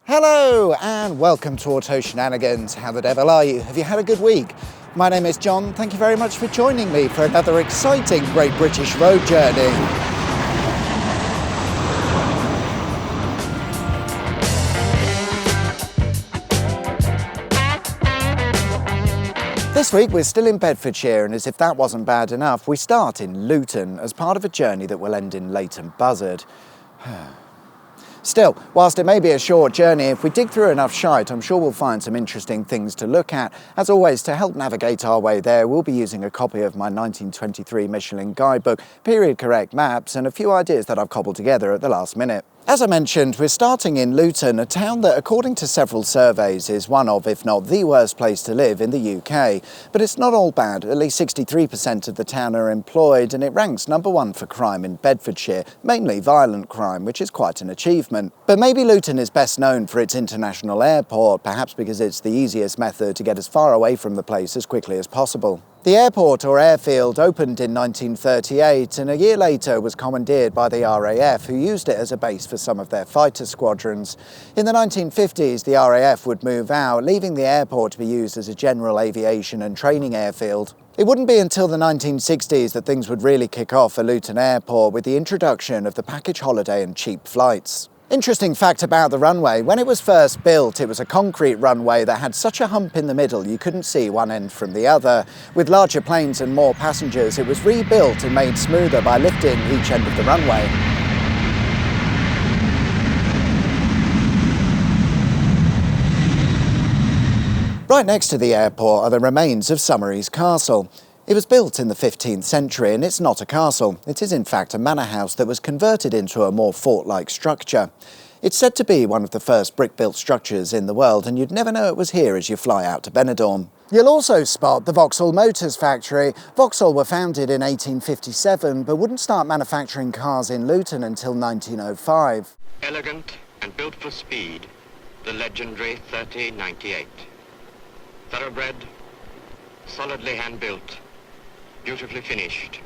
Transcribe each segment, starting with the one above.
Hello and welcome to Auto Shenanigans. How the devil are you? Have you had a good week? My name is John. Thank you very much for joining me for another exciting Great British road journey. This week we're still in Bedfordshire, and as if that wasn't bad enough, we start in Luton as part of a journey that will end in Leighton Buzzard. Still, whilst it may be a short journey, if we dig through enough shite, I'm sure we'll find some interesting things to look at. As always, to help navigate our way there, we'll be using a copy of my 1923 Michelin guidebook, period correct maps, and a few ideas that I've cobbled together at the last minute. As I mentioned, we're starting in Luton, a town that, according to several surveys, is one of, if not the worst place to live in the UK. But it's not all bad. At least 63% of the town are employed, and it ranks #1 for crime in Bedfordshire, mainly violent crime, which is quite an achievement. But maybe Luton is best known for its international airport, perhaps because it's the easiest method to get as far away from the place as quickly as possible. The airport, or airfield, opened in 1938 and a year later was commandeered by the RAF, who used it as a base for some of their fighter squadrons. In the 1950s, the RAF would move out, leaving the airport to be used as a general aviation and training airfield. It wouldn't be until the 1960s that things would really kick off at Luton Airport with the introduction of the package holiday and cheap flights. Interesting fact about the runway, when it was first built, it was a concrete runway that had such a hump in the middle you couldn't see one end from the other. With larger planes and more passengers, it was rebuilt and made smoother by lifting each end of the runway. Right next to the airport are the remains of Somerset Castle. It was built in the 15th century and it's not a castle. It is in fact a manor house that was converted into a more fort-like structure. It's said to be one of the first brick-built structures in the world, and you'd never know it was here as you fly out to Benidorm. You'll also spot the Vauxhall Motors factory. Vauxhall were founded in 1857 but wouldn't start manufacturing cars in Luton until 1905. Elegant and built for speed, the legendary 3098. Thoroughbred, solidly hand-built, beautifully finished,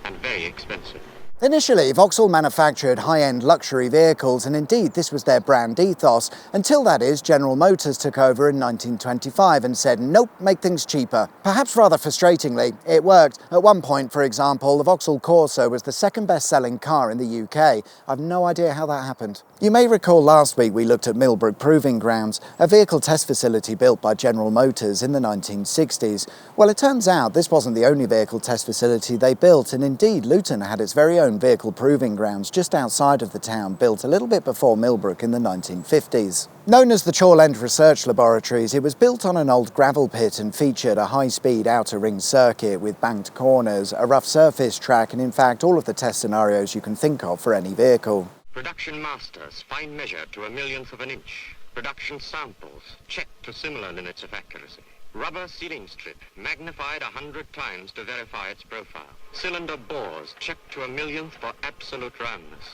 and very expensive. Initially, Vauxhall manufactured high-end luxury vehicles, and indeed this was their brand ethos, until that is, General Motors took over in 1925 and said, nope, make things cheaper. Perhaps rather frustratingly, it worked. At one point, for example, the Vauxhall Corsa was the second best-selling car in the UK. I've no idea how that happened. You may recall last week we looked at Millbrook Proving Grounds, a vehicle test facility built by General Motors in the 1960s. Well, it turns out this wasn't the only vehicle test facility they built, and indeed Luton had its very own vehicle proving grounds just outside of the town, built a little bit before Millbrook in the 1950s. Known as the Chorl End Research Laboratories, it was built on an old gravel pit and featured a high-speed outer ring circuit with banked corners, a rough surface track, and in fact all of the test scenarios you can think of for any vehicle. Production masters, fine measure to a millionth of an inch. Production samples, checked to similar limits of accuracy. Rubber sealing strip, magnified 100 times to verify its profile. Cylinder bores, checked to a millionth for absolute roundness.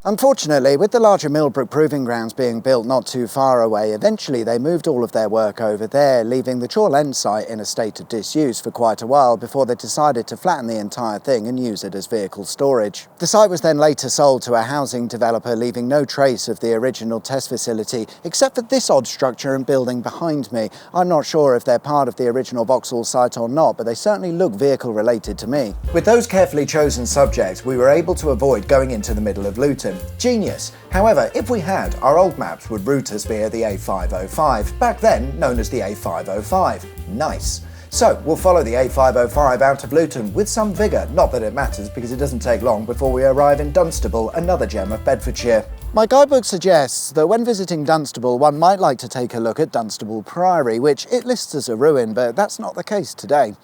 Unfortunately, with the larger Millbrook Proving Grounds being built not too far away, eventually they moved all of their work over there, leaving the Chorl End site in a state of disuse for quite a while before they decided to flatten the entire thing and use it as vehicle storage. The site was then later sold to a housing developer, leaving no trace of the original test facility, except for this odd structure and building behind me. I'm not sure if they're part of the original Vauxhall site or not, but they certainly look vehicle related to me. With those carefully chosen subjects, we were able to avoid going into the middle of Luton. Genius. However, if we had, our old maps would route us via the A505, back then known as the A505. Nice. So, we'll follow the A505 out of Luton with some vigour, not that it matters because it doesn't take long before we arrive in Dunstable, another gem of Bedfordshire. My guidebook suggests that when visiting Dunstable, one might like to take a look at Dunstable Priory, which it lists as a ruin, but that's not the case today.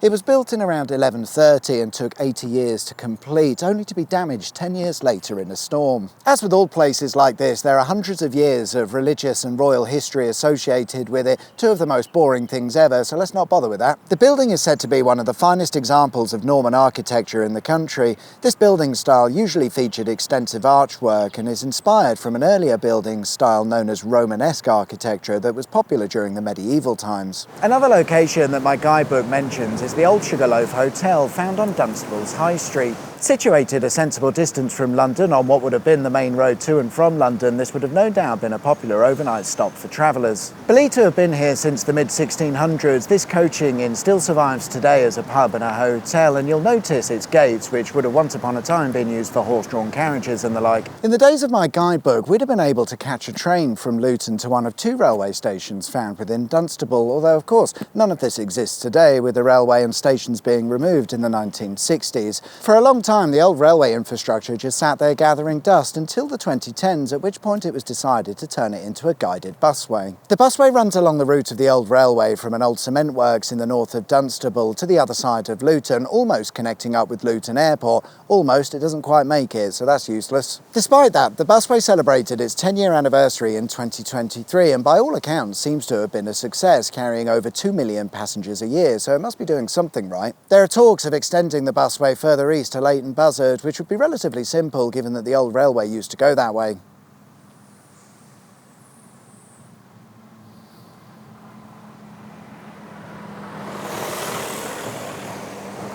It was built in around 1130 and took 80 years to complete, only to be damaged 10 years later in a storm. As with all places like this, there are hundreds of years of religious and royal history associated with it, two of the most boring things ever, so let's not bother with that. The building is said to be one of the finest examples of Norman architecture in the country. This building style usually featured extensive archwork and is inspired from an earlier building style known as Romanesque architecture that was popular during the medieval times. Another location that my guidebook mentions is the Old Sugarloaf Hotel, found on Dunstable's High Street. Situated a sensible distance from London on what would have been the main road to and from London, this would have no doubt been a popular overnight stop for travellers. Believed to have been here since the mid-1600s, this coaching inn still survives today as a pub and a hotel, and you'll notice its gates, which would have once upon a time been used for horse-drawn carriages and the like. In the days of my guidebook, we'd have been able to catch a train from Luton to one of 2 railway stations found within Dunstable, although of course none of this exists today, with the railway and stations being removed in the 1960s. For a long time, the old railway infrastructure just sat there gathering dust until the 2010s, at which point it was decided to turn it into a guided busway. The busway runs along the route of the old railway from an old cement works in the north of Dunstable to the other side of Luton, almost connecting up with Luton Airport. Almost, it doesn't quite make it, so that's useless. Despite that, the busway celebrated its 10-year anniversary in 2023, and by all accounts seems to have been a success, carrying over 2 million passengers a year, so it must be doing something right. There are talks of extending the busway further east to Leighton Buzzard, which would be relatively simple given that the old railway used to go that way.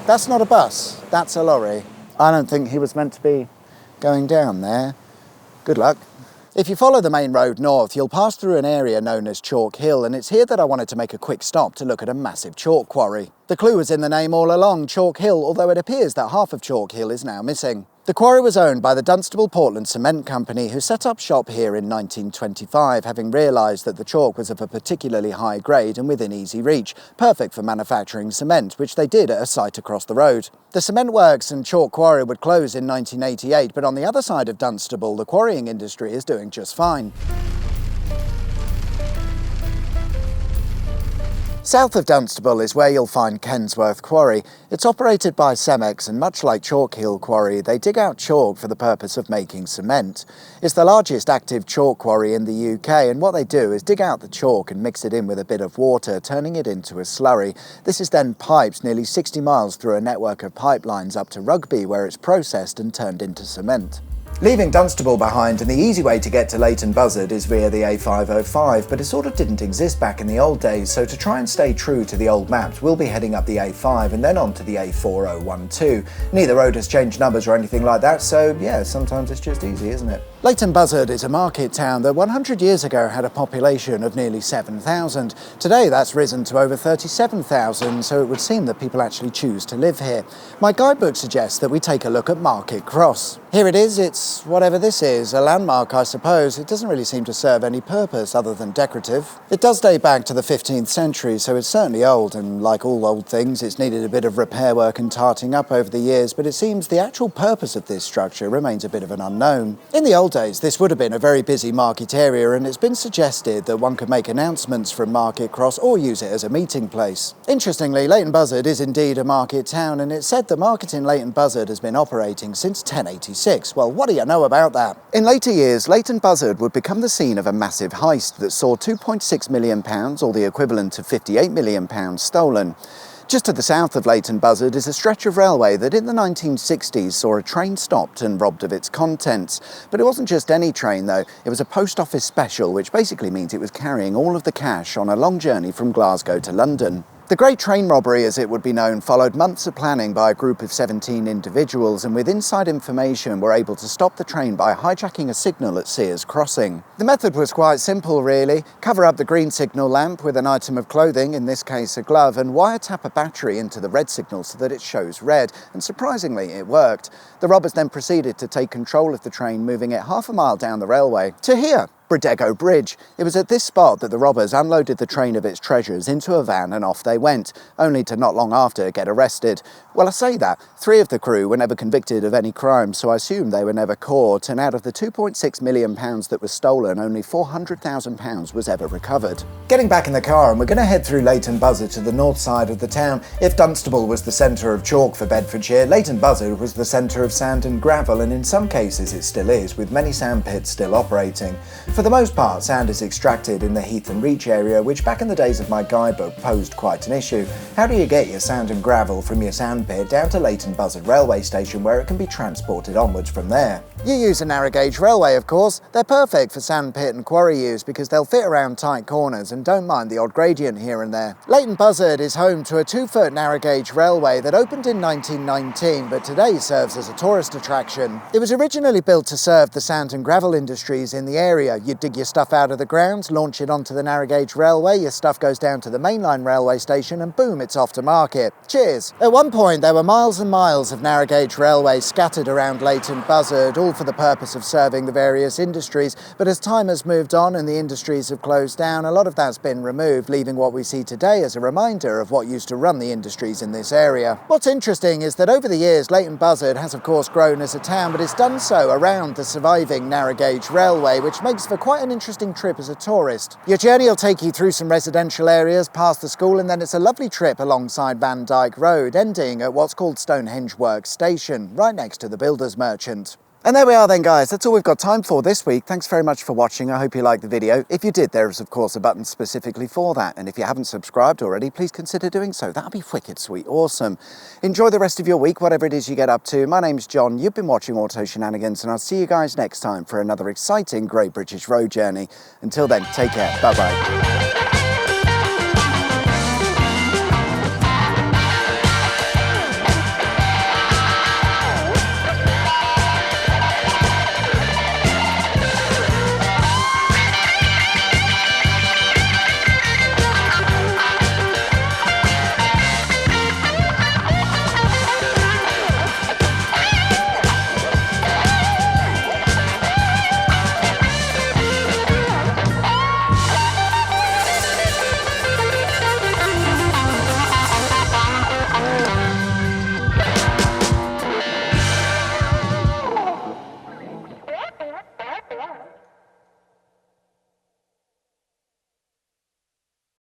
That's not a bus, that's a lorry. I don't think he was meant to be going down there. Good luck. If you follow the main road north, you'll pass through an area known as Chalk Hill, and it's here that I wanted to make a quick stop to look at a massive chalk quarry. The clue was in the name all along, Chalk Hill, although it appears that half of Chalk Hill is now missing. The quarry was owned by the Dunstable Portland Cement Company, who set up shop here in 1925, having realised that the chalk was of a particularly high grade and within easy reach, perfect for manufacturing cement, which they did at a site across the road. The cement works and chalk quarry would close in 1988, but on the other side of Dunstable, the quarrying industry is doing just fine. South of Dunstable is where you'll find Kensworth Quarry. It's operated by Cemex, and much like Chalk Hill Quarry, they dig out chalk for the purpose of making cement. It's the largest active chalk quarry in the UK, and what they do is dig out the chalk and mix it in with a bit of water, turning it into a slurry. This is then piped nearly 60 miles through a network of pipelines up to Rugby, where it's processed and turned into cement. Leaving Dunstable behind, and the easy way to get to Leighton Buzzard is via the A505, but it sort of didn't exist back in the old days, so to try and stay true to the old maps, we'll be heading up the A5 and then on to the A4012. Neither road has changed numbers or anything like that, so yeah, sometimes it's just easy, isn't it? Leighton Buzzard is a market town that 100 years ago had a population of nearly 7,000. Today that's risen to over 37,000, so it would seem that people actually choose to live here. My guidebook suggests that we take a look at Market Cross. Here it is, it's whatever this is, a landmark I suppose. It doesn't really seem to serve any purpose other than decorative. It does date back to the 15th century, so it's certainly old, and like all old things, it's needed a bit of repair work and tarting up over the years, but it seems the actual purpose of this structure remains a bit of an unknown. In the old days, this would have been a very busy market area, and it's been suggested that one could make announcements from Market Cross or use it as a meeting place. Interestingly, Leighton Buzzard is indeed a market town, and it's said the market in Leighton Buzzard has been operating since 1086. Well, what do you know about that? In later years, Leighton Buzzard would become the scene of a massive heist that saw £2.6 million, or the equivalent of £58 million, stolen. Just to the south of Leighton Buzzard is a stretch of railway that in the 1960s saw a train stopped and robbed of its contents. But it wasn't just any train though, it was a post office special, which basically means it was carrying all of the cash on a long journey from Glasgow to London. The Great Train Robbery, as it would be known, followed months of planning by a group of 17 individuals, and with inside information were able to stop the train by hijacking a signal at Sears Crossing. The method was quite simple really. Cover up the green signal lamp with an item of clothing, in this case a glove, and wiretap a battery into the red signal so that it shows red, and surprisingly it worked. The robbers then proceeded to take control of the train, moving it half a mile down the railway to here, Bridego Bridge. It was at this spot that the robbers unloaded the train of its treasures into a van and off they went, only to not long after get arrested. Well, I say that, 3 of the crew were never convicted of any crime, so I assume they were never caught, and out of the £2.6 million that was stolen, only £400,000 was ever recovered. Getting back in the car, and we're going to head through Leighton Buzzard to the north side of the town. If Dunstable was the centre of chalk for Bedfordshire, Leighton Buzzard was the centre of sand and gravel, and in some cases it still is, with many sand pits still operating. For the most part, sand is extracted in the Heath and Reach area, which back in the days of my guidebook posed quite an issue. How do you get your sand and gravel from your sand pit down to Leighton Buzzard railway station, where it can be transported onwards from there? You use a narrow gauge railway, of course. They're perfect for sandpit and quarry use because they'll fit around tight corners and don't mind the odd gradient here and there. Leighton Buzzard is home to a 2-foot narrow gauge railway that opened in 1919 but today serves as a tourist attraction. It was originally built to serve the sand and gravel industries in the area. You'd dig your stuff out of the ground, launch it onto the narrow gauge railway, your stuff goes down to the mainline railway station and boom, it's off to market. Cheers! At one point there were miles and miles of narrow gauge railways scattered around Leighton Buzzard, all for the purpose of serving the various industries, but as time has moved on and the industries have closed down, a lot of that's been removed, leaving what we see today as a reminder of what used to run the industries in this area. What's interesting is that over the years, Leighton Buzzard has of course grown as a town, but it's done so around the surviving narrow gauge railway, which makes for quite an interesting trip as a tourist. Your journey will take you through some residential areas, past the school, and then it's a lovely trip alongside Van Dyke Road, ending at what's called Stonehenge Works Station, right next to the Builders Merchant. And there we are then, guys. That's all we've got time for this week. Thanks very much for watching. I hope you liked the video. If you did, there is of course a button specifically for that. And if you haven't subscribed already, please consider doing so. That'll be wicked sweet, awesome. Enjoy the rest of your week, whatever it is you get up to. My name's John. You've been watching Auto Shenanigans, and I'll see you guys next time for another exciting Great British Road Journey. Until then, take care. Bye-bye.